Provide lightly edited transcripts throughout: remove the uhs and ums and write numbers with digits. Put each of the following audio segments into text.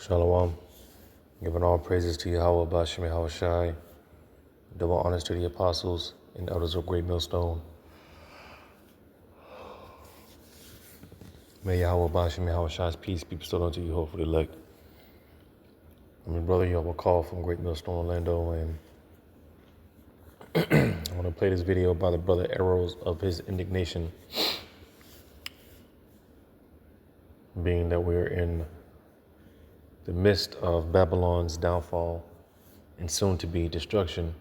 Shalom. Giving all praises to Yahweh, Bashem Yahushai. Double honors to the apostles and elders of Great Millstone. May Yahweh, Bashem Yahushai's peace be bestowed unto you, hopefully elect. I'm your brother Yahweh Call from Great Millstone, Orlando, and I want to play this video by the brother Arrows of his indignation, being that we're in the midst of Babylon's downfall and soon to be destruction.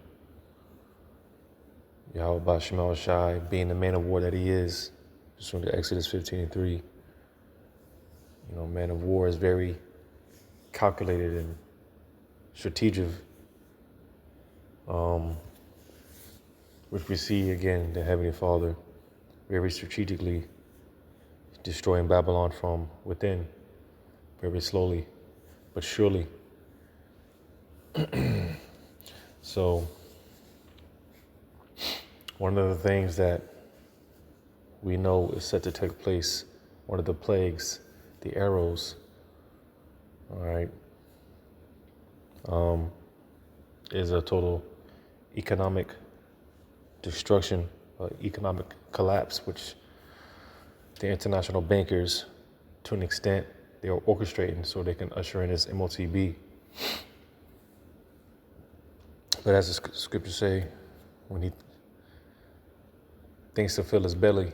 Yahweh Bashem Yahushai, being the man of war that he is, pursuant to Exodus 15:3. Man of war is very calculated and strategic, which we see again the Heavenly Father very strategically destroying Babylon from within, very slowly but surely. So one of the things that we know is set to take place, one of the plagues, the arrows, all right, is a total economic destruction, economic collapse, which the international bankers, to an extent, they are orchestrating so they can usher in this MOTB. But as the scriptures say, when he thinks to fill his belly,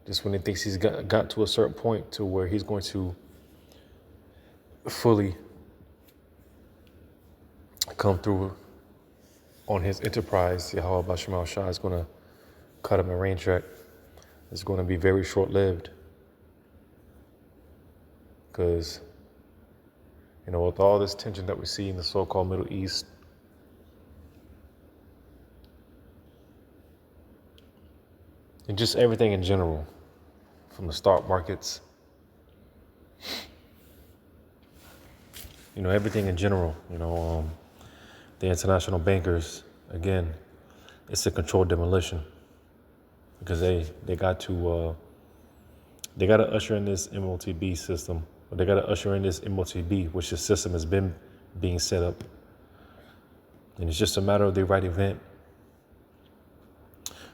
just when he thinks he's got to a certain point to where he's going to fully come through on his enterprise, Yahweh Bashem Yahushai is going to cut him a rain track. It's going to be very short-lived. Because, with all this tension that we see in the so-called Middle East, and just everything in general, from the stock markets, everything in general, the international bankers, again, it's a controlled demolition because they got to usher in this MOTB system, or they got to usher in this MOTB, which the system has been being set up, and it's just a matter of the right event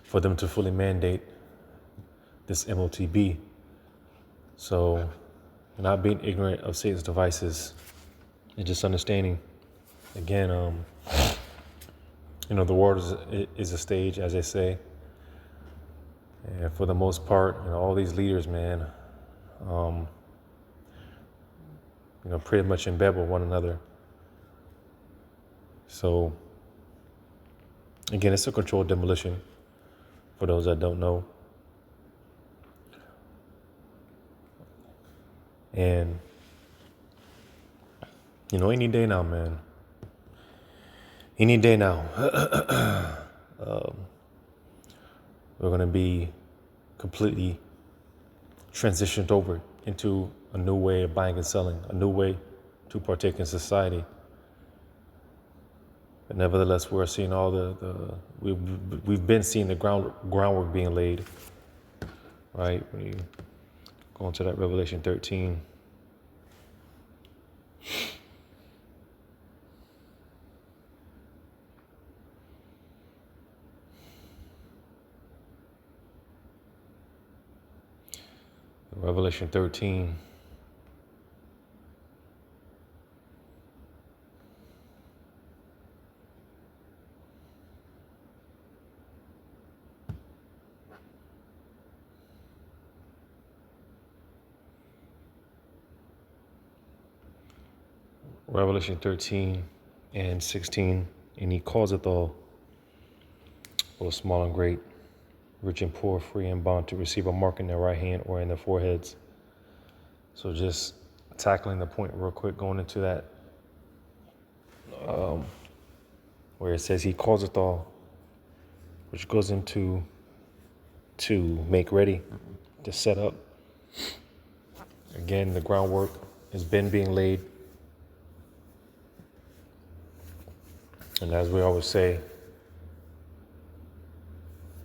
for them to fully mandate this MOTB. So, not being ignorant of Satan's devices and just understanding, again, the world is a stage, as they say. And for the most part, all these leaders, man, pretty much in bed with one another. So, again, it's a controlled demolition, for those that don't know. And, any day now, man. Any day now. We're going to be completely transitioned over into a new way of buying and selling, a new way to partake in society. But nevertheless, we're seeing we've been seeing the groundwork being laid, right? When you go into that Revelation 13. Revelation 13. Revelation 13 and 16. And he causeth all, both small and great, rich and poor, free and bond, to receive a mark in their right hand or in their foreheads. So just tackling the point real quick, going into that, where it says he causeth all, which goes into to make ready, to set up. Again, the groundwork has been being laid. And as we always say,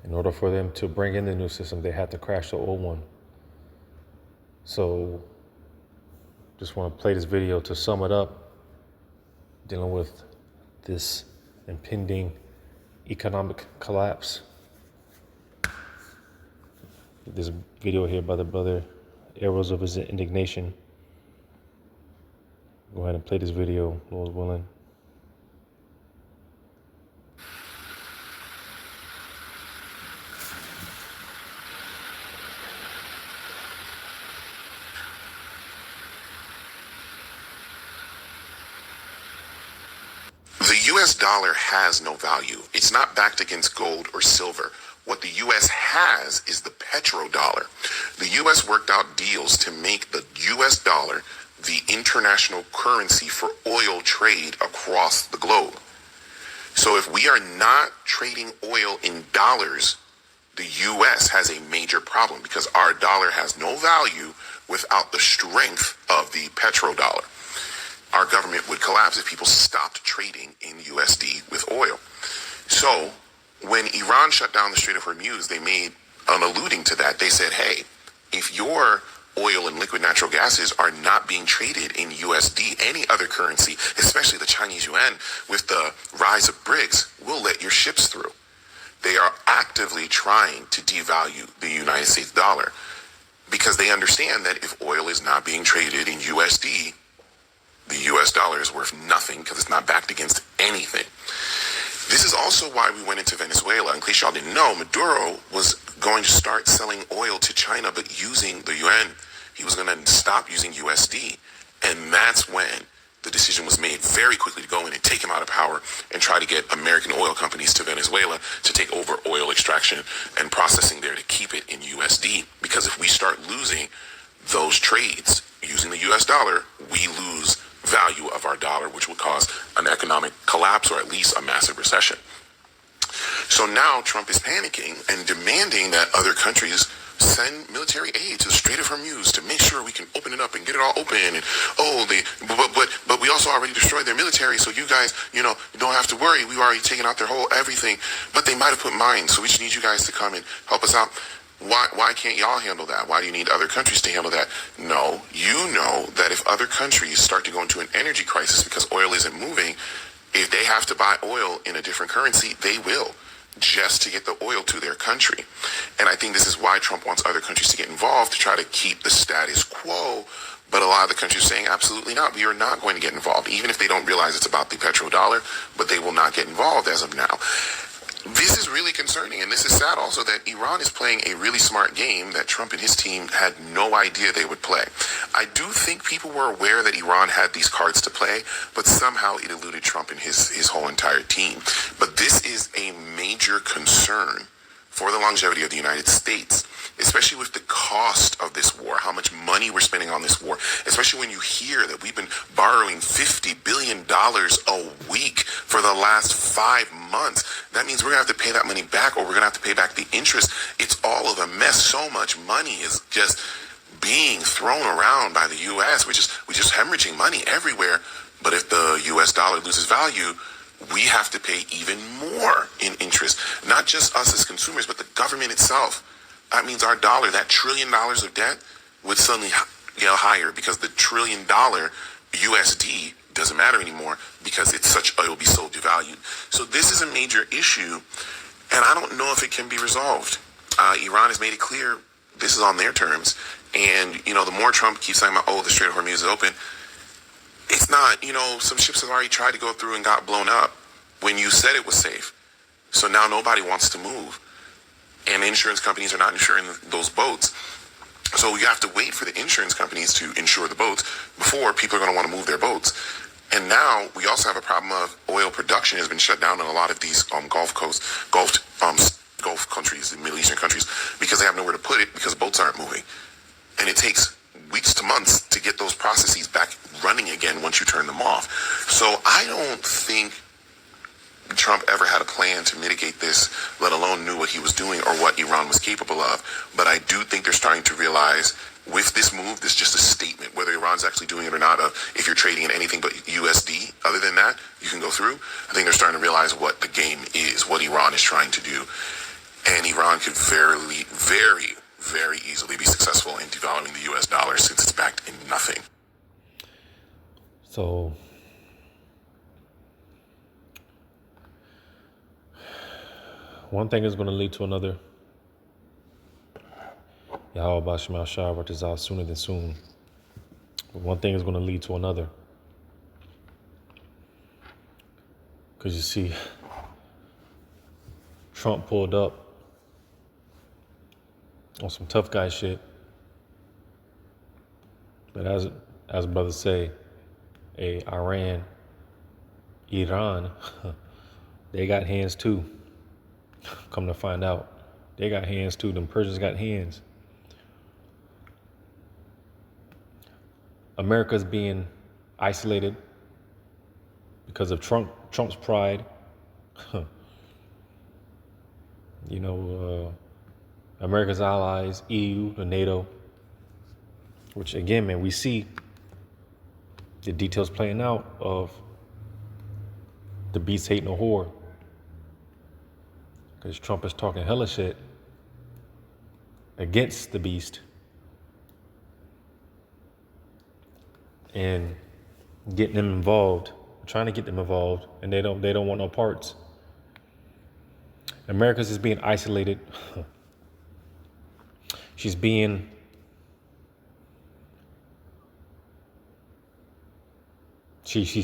in order for them to bring in the new system, they had to crash the old one. So Just want to play this video to sum it up, dealing with this impending economic collapse. This video here by the brother, Arrows of His Indignation. Go ahead and play this video, Lord willing. The US dollar has no value. It's not backed against gold or silver. What the US has is the petrodollar. The US worked out deals to make the US dollar the international currency for oil trade across the globe. So if we are not trading oil in dollars, the US has a major problem because our dollar has no value without the strength of the petrodollar. Our government would collapse if people stopped trading in USD with oil. So when Iran shut down the Strait of Hormuz, they made an alluding to that. They said, hey, if your oil and liquid natural gases are not being traded in USD, any other currency, especially the Chinese yuan, with the rise of BRICS, we'll let your ships through. They are actively trying to devalue the United States dollar because they understand that if oil is not being traded in USD, the US dollar is worth nothing because it's not backed against anything. This is also why we went into Venezuela. In case y'all didn't know, Maduro was going to start selling oil to China, but using the yuan. He was going to stop using USD. And that's when the decision was made very quickly to go in and take him out of power and try to get American oil companies to Venezuela to take over oil extraction and processing there to keep it in USD. Because if we start losing those trades using the US dollar, we lose value of our dollar, which would cause an economic collapse or at least a massive recession. So now Trump is panicking and demanding that other countries send military aid to the Strait of Hormuz to make sure we can open it up and get it all open. And but we also already destroyed their military, so you guys, don't have to worry. We've already taken out their whole everything. But they might have put mines, so we just need you guys to come and help us out. Why can't y'all handle that? Why do you need other countries to handle that? No, you know that if other countries start to go into an energy crisis because oil isn't moving, if they have to buy oil in a different currency, they will, just to get the oil to their country. And I think this is why Trump wants other countries to get involved, to try to keep the status quo. But a lot of the countries are saying, absolutely not. We are not going to get involved, even if they don't realize it's about the petrodollar, but they will not get involved as of now. This is really concerning, and this is sad also that Iran is playing a really smart game that Trump and his team had no idea they would play. I do think people were aware that Iran had these cards to play, but somehow it eluded Trump and his whole entire team. But this is a major concern for the longevity of the United States, especially with the cost of this war, how much money we're spending on this war, especially when you hear that we've been borrowing $50 billion a week for the last 5 months. That means we're going to have to pay that money back, or we're going to have to pay back the interest. It's all of a mess. So much money is just being thrown around by the U.S. We're just hemorrhaging money everywhere. But if the U.S. dollar loses value, we have to pay even more in interest. Not just us as consumers, but the government itself. That means our dollar, that $1 trillion of debt, would suddenly get higher because the $1 trillion USD doesn't matter anymore because it will be so devalued. So this is a major issue, and I don't know if it can be resolved. Iran has made it clear this is on their terms. And, the more Trump keeps talking about, the Strait of Hormuz is open, it's not. Some ships have already tried to go through and got blown up when you said it was safe. So now nobody wants to move. And insurance companies are not insuring those boats. So you have to wait for the insurance companies to insure the boats before people are going to want to move their boats. And now we also have a problem of oil production has been shut down in a lot of these Gulf countries, the Middle Eastern countries, because they have nowhere to put it because boats aren't moving. And it takes weeks to months to get those processes back running again once you turn them off. So I don't think Trump ever had a plan to mitigate this, let alone knew what he was doing or what Iran was capable of. But I do think they're starting to realize with this move, this is just a statement, whether Iran's actually doing it or not, if you're trading in anything but USD, other than that, you can go through. I think they're starting to realize what the game is, what Iran is trying to do. And Iran could very, very, very easily be successful in devaluing the US dollar since it's backed in nothing. So one thing is going to lead to another. Yahweh Bashim Shah out sooner than soon. But one thing is going to lead to another. Because you see, Trump pulled up on some tough guy shit. But as brothers say, Iran, they got hands too. Come to find out, they got hands too. Them Persians got hands. America's being isolated because of Trump's pride. America's allies, EU, the NATO, which again, man, we see the details playing out of the beast hating a whore. Because Trump is talking hella shit against the beast and getting them involved, trying to get them involved, and they don't want no parts. America's is being isolated. She's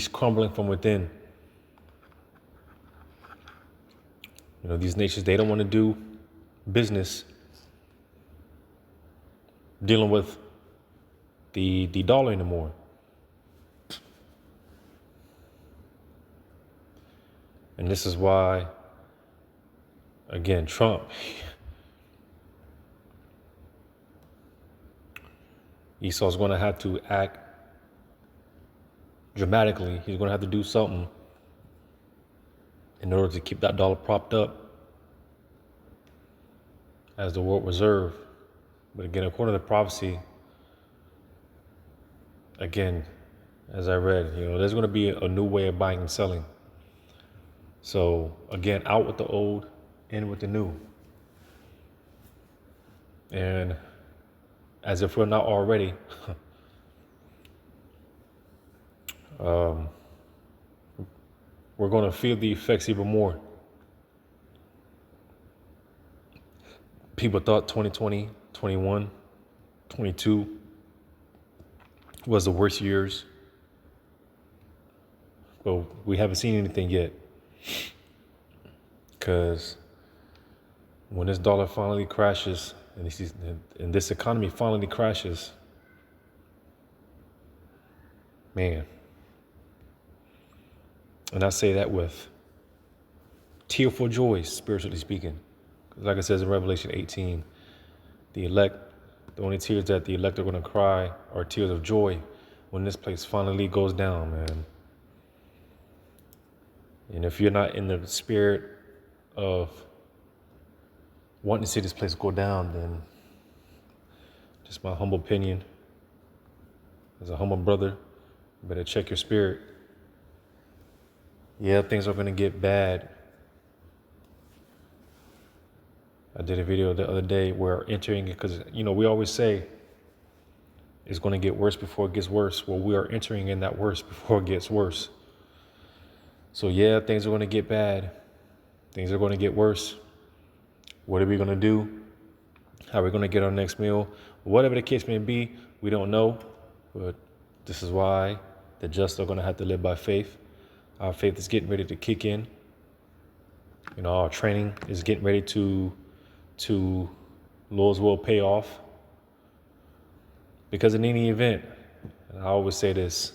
crumbling from within. These nations, they don't want to do business dealing with the dollar anymore. And this is why, again, Trump, Esau's going to have to act dramatically. He's going to have to do something in order to keep that dollar propped up as the world reserve. But again, according to the prophecy, again, as I read, there's going to be a new way of buying and selling. So again, out with the old, in with the new. And as if we're not already, we're going to feel the effects even more. People thought 2020, 21, 22 was the worst years. But we haven't seen anything yet. Because when this dollar finally crashes and this economy finally crashes, man. And I say that with tearful joy, spiritually speaking. Like it says in Revelation 18, the only tears that the elect are going to cry are tears of joy when this place finally goes down, man. And if you're not in the spirit of wanting to see this place go down, then just my humble opinion, as a humble brother, you better check your spirit. Yeah, things are going to get bad. I did a video the other day where entering it, because, we always say it's going to get worse before it gets worse. Well, we are entering in that worse before it gets worse. So yeah, things are going to get bad. Things are going to get worse. What are we going to do? How are we going to get our next meal? Whatever the case may be, we don't know. But this is why the just are going to have to live by faith. Our faith is getting ready to kick in. Our training is getting ready to Lord's will pay off. Because in any event, and I always say this,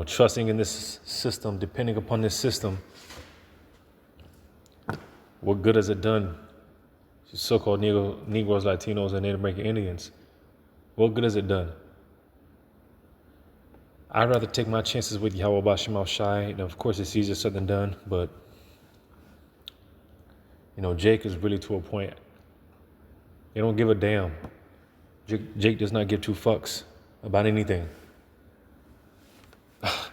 trusting in this system, depending upon this system, what good has it done to so-called Negroes, Latinos, and Native American Indians? What good has it done? I'd rather take my chances with Yahweh Bashim Shai. And of course, it's easier said than done, but Jake is really to a point. They don't give a damn. Jake does not give two fucks about anything. I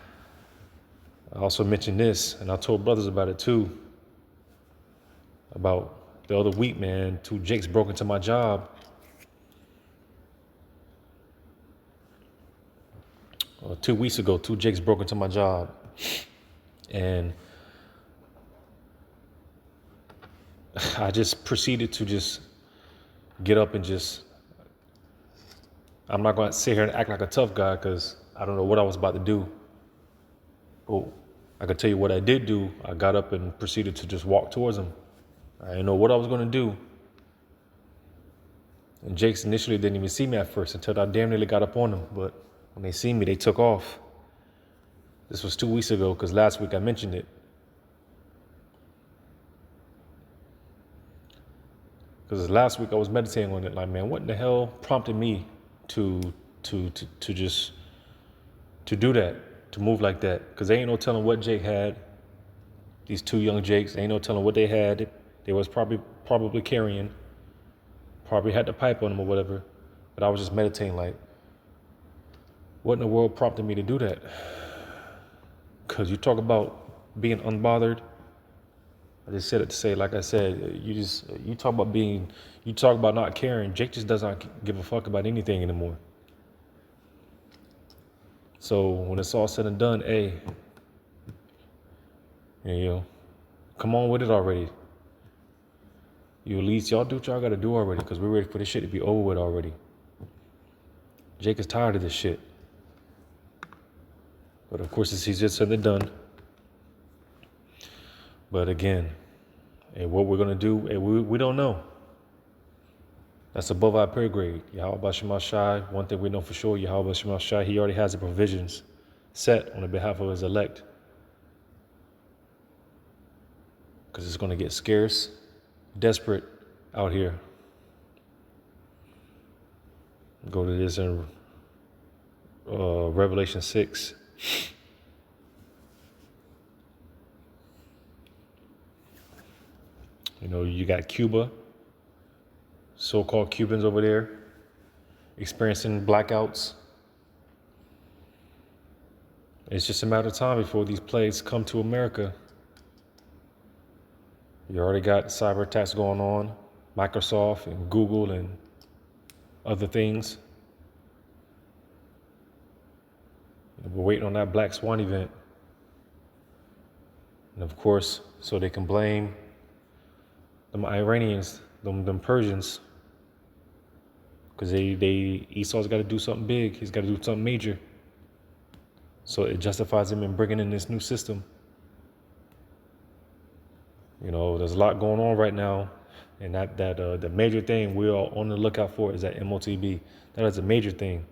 also mentioned this, and I told brothers about it too, about the other week, man, two Jakes broke into my job. 2 weeks ago, two Jakes broke into my job, and I just proceeded to just get up and just. I'm not going to sit here and act like a tough guy because I don't know what I was about to do. But I can tell you what I did do. I got up and proceeded to just walk towards him. I didn't know what I was going to do. And Jakes initially didn't even see me at first until I damn nearly got up on them. But when they seen me, they took off. This was 2 weeks ago because last week I mentioned it. Because last week I was meditating on it, like, man, what in the hell prompted me to just to do that, to move like that? Because they ain't no telling what Jake had. These two young Jakes, ain't no telling what they had. They was probably carrying, probably had the pipe on them or whatever. But I was just meditating, like, what in the world prompted me to do that? Because you talk about being unbothered. I just said it to say, like I said, you talk about not caring. Jake just does not give a fuck about anything anymore. So when it's all said and done, hey, come on with it already. You at least y'all do what y'all gotta do already, because we're ready for this shit to be over with already. Jake is tired of this shit. But of course, it's easier said than done. But again, and what we're gonna do, we don't know. That's above our pay grade. Yahweh Shema Shai, one thing we know for sure, Yahweh Shema Shai, he already has the provisions set on the behalf of his elect. Because it's gonna get scarce, desperate out here. Go to this in Revelation 6. You got Cuba, so-called Cubans over there, experiencing blackouts. It's just a matter of time before these plagues come to America. You already got cyber attacks going on, Microsoft and Google and other things. We're waiting on that Black Swan event. And of course, so they can blame them Iranians, them Persians, because Esau's got to do something big. He's got to do something major. So it justifies him in bringing in this new system. There's a lot going on right now, and the major thing we're on the lookout for is that MOTB. That is a major thing.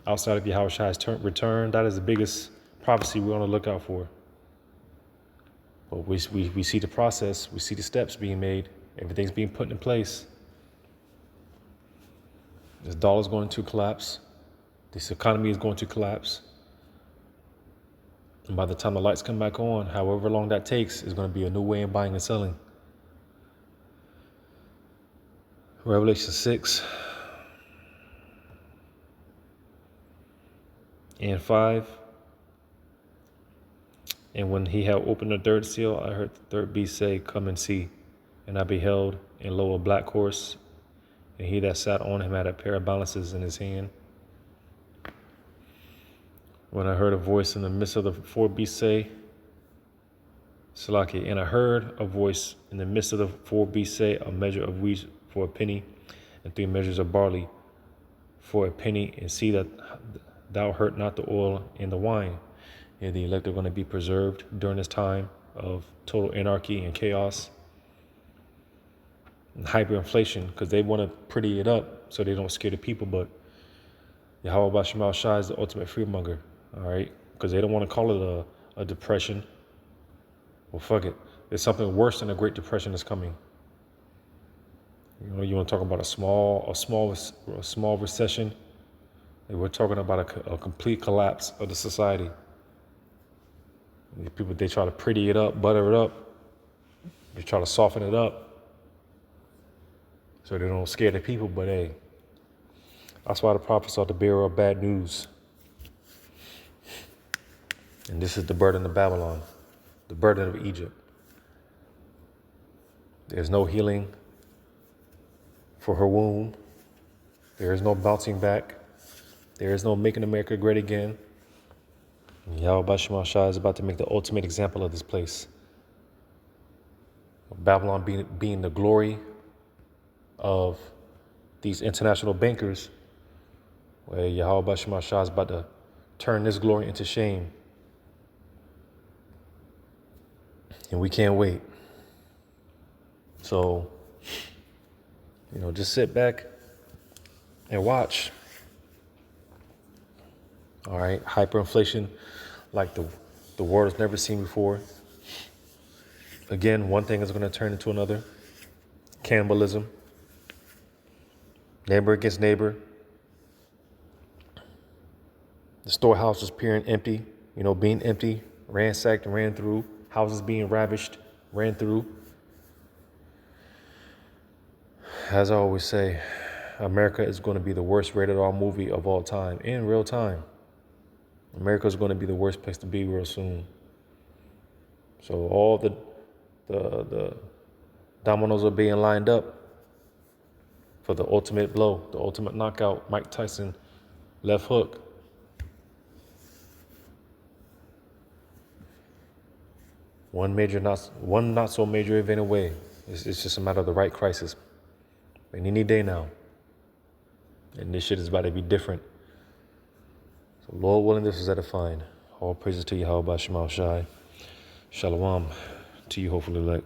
Outside of Yahweh Shai's return, that is the biggest prophecy we're on the lookout for. But we see the process, we see the steps being made, everything's being put in place. This dollar's going to collapse. This economy is going to collapse. And by the time the lights come back on, however long that takes, is going to be a new way of buying and selling. Revelation 6 and 5. And when he had opened the third seal, I heard the third beast say, "Come and see." And I beheld, and lo, a black horse, and he that sat on him had a pair of balances in his hand. When I heard a voice in the midst of the four beasts say, Salaki, and I heard a voice in the midst of the four beasts say, "A measure of wheat for a penny, and 3 measures of barley for a penny, and see that thou hurt not the oil and the wine." And the elect are going to be preserved during this time of total anarchy and chaos and hyperinflation, because they want to pretty it up so they don't scare the people. But Yahweh Shemal Shai is the ultimate freemonger, all right? Because they don't want to call it a depression. Well, fuck it. There's something worse than a Great Depression that's coming. You want to talk about a small recession? We're talking about a complete collapse of the society. People, they try to pretty it up, butter it up. They try to soften it up so they don't scare the people. But hey, that's why the prophets are the bearer of bad news. And this is the burden of Babylon, the burden of Egypt. There's no healing for her wound. There is no bouncing back. There is no making America great again. Yahweh Shema Shah is about to make the ultimate example of this place. Babylon being the glory of these international bankers, where Yahweh Shema Shah is about to turn this glory into shame. And we can't wait. So, just sit back and watch. All right, hyperinflation like the world has never seen before. Again, one thing is going to turn into another. Cannibalism. Neighbor against neighbor. The storehouses appearing empty, being empty, ransacked and ran through. Houses being ravished, ran through. As I always say, America is going to be the worst rated R movie of all time in real time. America is going to be the worst place to be real soon. So all the dominoes are being lined up for the ultimate blow, the ultimate knockout, Mike Tyson left hook. One not so major event away. It's just a matter of the right crisis. Any day now. And this shit is about to be different. So Lord willing, this is edifying. All praises to Yahweh Shema Shai. Shalom to you, hopefully elect.